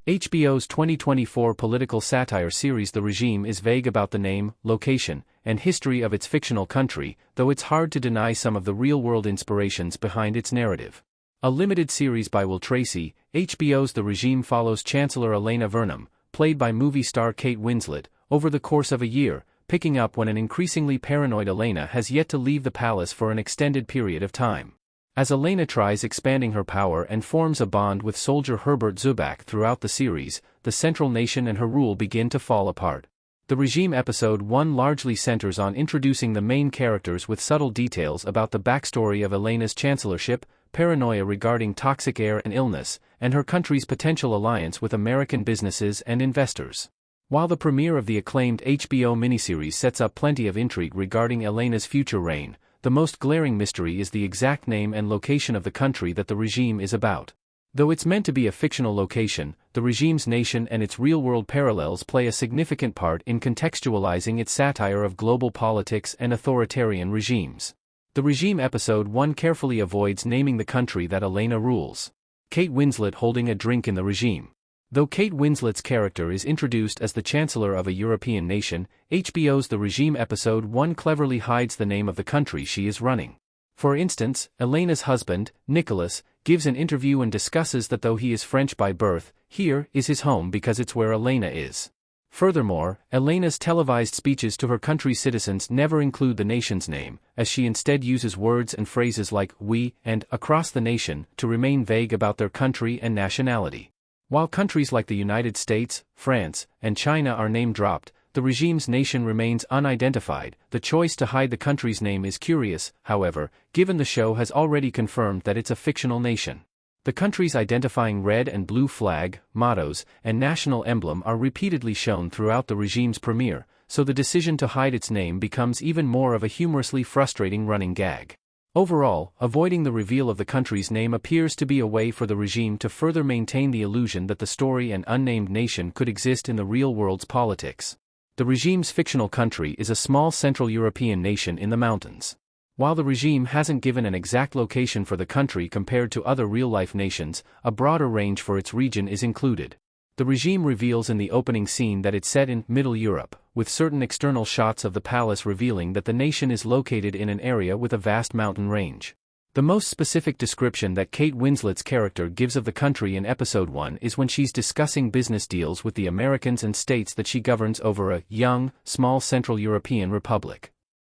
HBO's 2024 political satire series The Regime is vague about the name, location, and history of its fictional country, though it's hard to deny some of the real-world inspirations behind its narrative. A limited series by Will Tracy, HBO's The Regime follows Chancellor Elena Vernam, played by movie star Kate Winslet, over the course of a year, picking up when an increasingly paranoid Elena has yet to leave the palace for an extended period of time. As Elena tries expanding her power and forms a bond with soldier Herbert Zubak throughout the series, the central nation and her rule begin to fall apart. The Regime episode 1 largely centers on introducing the main characters with subtle details about the backstory of Elena's chancellorship, paranoia regarding toxic air and illness, and her country's potential alliance with American businesses and investors. While the premiere of the acclaimed HBO miniseries sets up plenty of intrigue regarding Elena's future reign, the most glaring mystery is the exact name and location of the country that the regime is about. Though it's meant to be a fictional location, the regime's nation and its real-world parallels play a significant part in contextualizing its satire of global politics and authoritarian regimes. The Regime episode 1 carefully avoids naming the country that Elena rules. Kate Winslet holding a drink in the regime. Though Kate Winslet's character is introduced as the chancellor of a European nation, HBO's The Regime episode 1 cleverly hides the name of the country she is running. For instance, Elena's husband, Nicholas, gives an interview and discusses that though he is French by birth, here is his home because it's where Elena is. Furthermore, Elena's televised speeches to her country's citizens never include the nation's name, as she instead uses words and phrases like we and across the nation to remain vague about their country and nationality. While countries like the United States, France, and China are name-dropped, the regime's nation remains unidentified. The choice to hide the country's name is curious, however, given the show has already confirmed that it's a fictional nation. The country's identifying red and blue flag, mottos, and national emblem are repeatedly shown throughout the regime's premiere, so the decision to hide its name becomes even more of a humorously frustrating running gag. Overall, avoiding the reveal of the country's name appears to be a way for the regime to further maintain the illusion that the story and unnamed nation could exist in the real world's politics. The regime's fictional country is a small Central European nation in the mountains. While the regime hasn't given an exact location for the country compared to other real-life nations, a broader range for its region is included. The regime reveals in the opening scene that it's set in Middle Europe, with certain external shots of the palace revealing that the nation is located in an area with a vast mountain range. The most specific description that Kate Winslet's character gives of the country in episode 1 is when she's discussing business deals with the Americans and states that she governs over a young, small Central European republic.